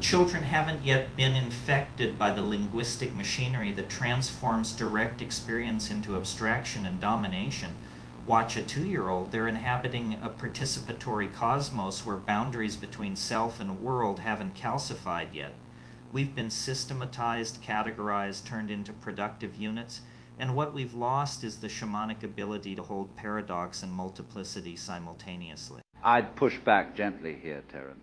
Children haven't yet been infected by the linguistic machinery that transforms direct experience into abstraction and domination. Watch a 2-year-old, they're inhabiting a participatory cosmos where boundaries between self and world haven't calcified yet. We've been systematized, categorized, turned into productive units, and what we've lost is the shamanic ability to hold paradox and multiplicity simultaneously. I'd push back gently here, Terence.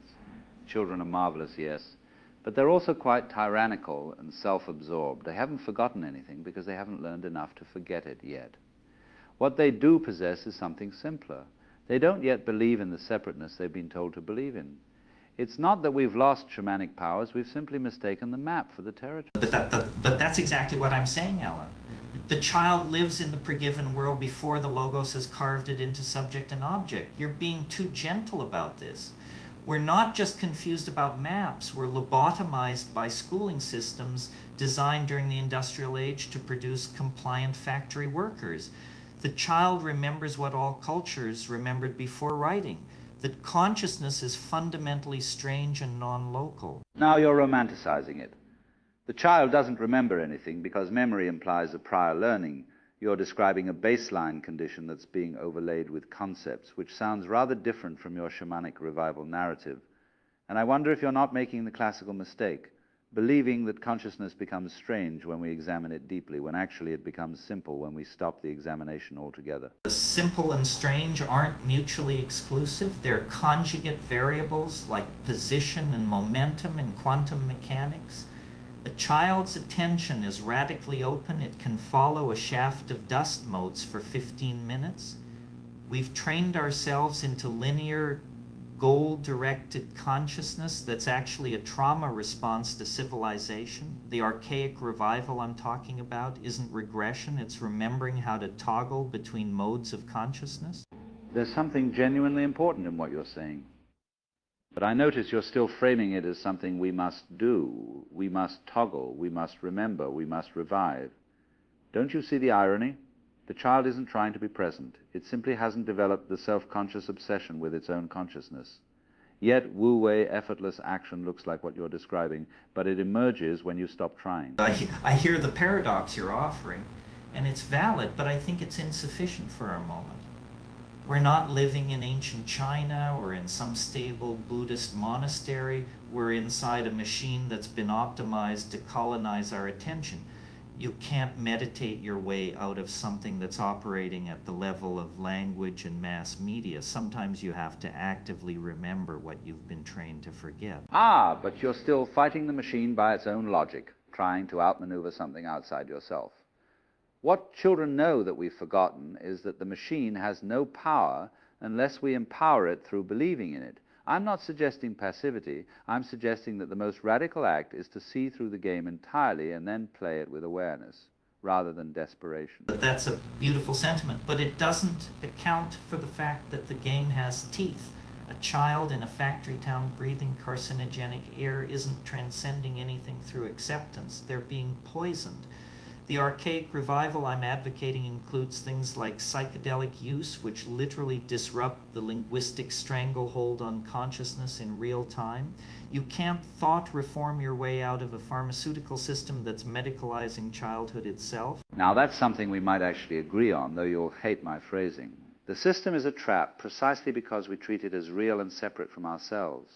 Children are marvelous, yes, but they're also quite tyrannical and self-absorbed. They haven't forgotten anything because they haven't learned enough to forget it yet. What they do possess is something simpler. They don't yet believe in the separateness they've been told to believe in. It's not that we've lost shamanic powers, we've simply mistaken the map for the territory. But that's exactly what I'm saying, Ellen. The child lives in the forgiven world before the Logos has carved it into subject and object. You're being too gentle about this. We're not just confused about maps, we're lobotomized by schooling systems designed during the industrial age to produce compliant factory workers. The child remembers what all cultures remembered before writing, that consciousness is fundamentally strange and non-local. Now you're romanticizing it. The child doesn't remember anything because memory implies a prior learning. You're describing a baseline condition that's being overlaid with concepts, which sounds rather different from your shamanic revival narrative. And I wonder if you're not making the classical mistake, believing that consciousness becomes strange when we examine it deeply, when actually it becomes simple when we stop the examination altogether. The simple and strange aren't mutually exclusive. They're conjugate variables like position and momentum in quantum mechanics. A child's attention is radically open. It can follow a shaft of dust motes for 15 minutes. We've trained ourselves into linear, goal-directed consciousness that's actually a trauma response to civilization. The archaic revival I'm talking about isn't regression, it's remembering how to toggle between modes of consciousness. There's something genuinely important in what you're saying. But I notice you're still framing it as something we must do, we must toggle, we must remember, we must revive. Don't you see the irony? The child isn't trying to be present. It simply hasn't developed the self-conscious obsession with its own consciousness. Yet wu-wei, effortless action looks like what you're describing, but it emerges when you stop trying. I hear the paradox you're offering, and it's valid, but I think it's insufficient for our moment. We're not living in ancient China or in some stable Buddhist monastery. We're inside a machine that's been optimized to colonize our attention. You can't meditate your way out of something that's operating at the level of language and mass media. Sometimes you have to actively remember what you've been trained to forget. Ah, but you're still fighting the machine by its own logic, trying to outmaneuver something outside yourself. What children know that we've forgotten is that the machine has no power unless we empower it through believing in it. I'm not suggesting passivity. I'm suggesting that the most radical act is to see through the game entirely and then play it with awareness, rather than desperation. But that's a beautiful sentiment, but it doesn't account for the fact that the game has teeth. A child in a factory town breathing carcinogenic air isn't transcending anything through acceptance. They're being poisoned. The archaic revival I'm advocating includes things like psychedelic use, which literally disrupt the linguistic stranglehold on consciousness in real time. You can't thought reform your way out of a pharmaceutical system that's medicalizing childhood itself. Now that's something we might actually agree on, though you'll hate my phrasing. The system is a trap precisely because we treat it as real and separate from ourselves.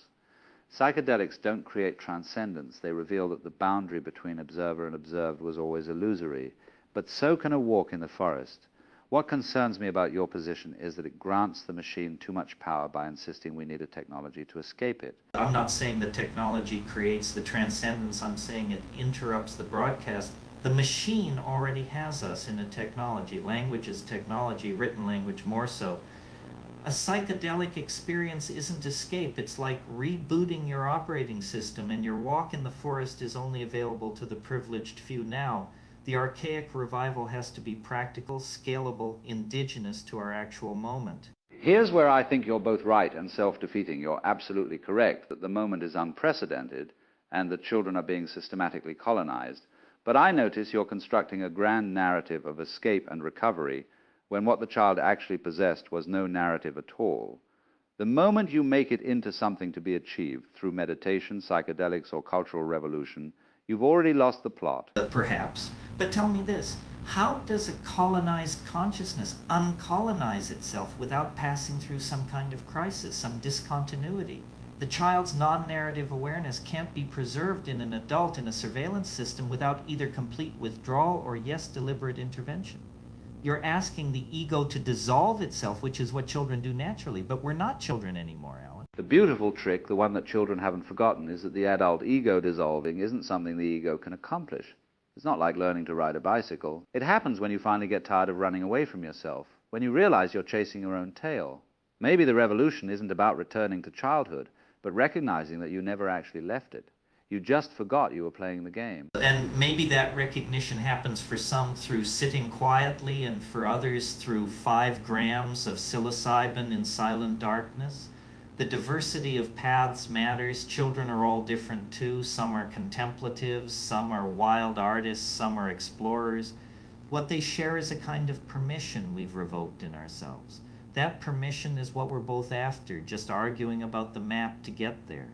Psychedelics don't create transcendence. They reveal that the boundary between observer and observed was always illusory. But so can a walk in the forest. What concerns me about your position is that it grants the machine too much power by insisting we need a technology to escape it. I'm not saying the technology creates the transcendence. I'm saying it interrupts the broadcast. The machine already has us in a technology. Language is technology, written language more so. A psychedelic experience isn't escape. It's like rebooting your operating system, and your walk in the forest is only available to the privileged few now. The archaic revival has to be practical, scalable, indigenous to our actual moment. Here's where I think you're both right and self-defeating. You're absolutely correct that the moment is unprecedented and that children are being systematically colonized. But I notice you're constructing a grand narrative of escape and recovery when what the child actually possessed was no narrative at all. The moment you make it into something to be achieved through meditation, psychedelics, or cultural revolution, you've already lost the plot. Perhaps. But tell me this, how does a colonized consciousness uncolonize itself without passing through some kind of crisis, some discontinuity? The child's non-narrative awareness can't be preserved in an adult in a surveillance system without either complete withdrawal or, yes, deliberate intervention. You're asking the ego to dissolve itself, which is what children do naturally, but we're not children anymore, Alan. The beautiful trick, the one that children haven't forgotten, is that the adult ego dissolving isn't something the ego can accomplish. It's not like learning to ride a bicycle. It happens when you finally get tired of running away from yourself, when you realize you're chasing your own tail. Maybe the revolution isn't about returning to childhood, but recognizing that you never actually left it. You just forgot you were playing the game. And maybe that recognition happens for some through sitting quietly, and for others through 5 grams of psilocybin in silent darkness. The diversity of paths matters. Children are all different too. Some are contemplatives, some are wild artists, some are explorers. What they share is a kind of permission we've revoked in ourselves. That permission is what we're both after, just arguing about the map to get there.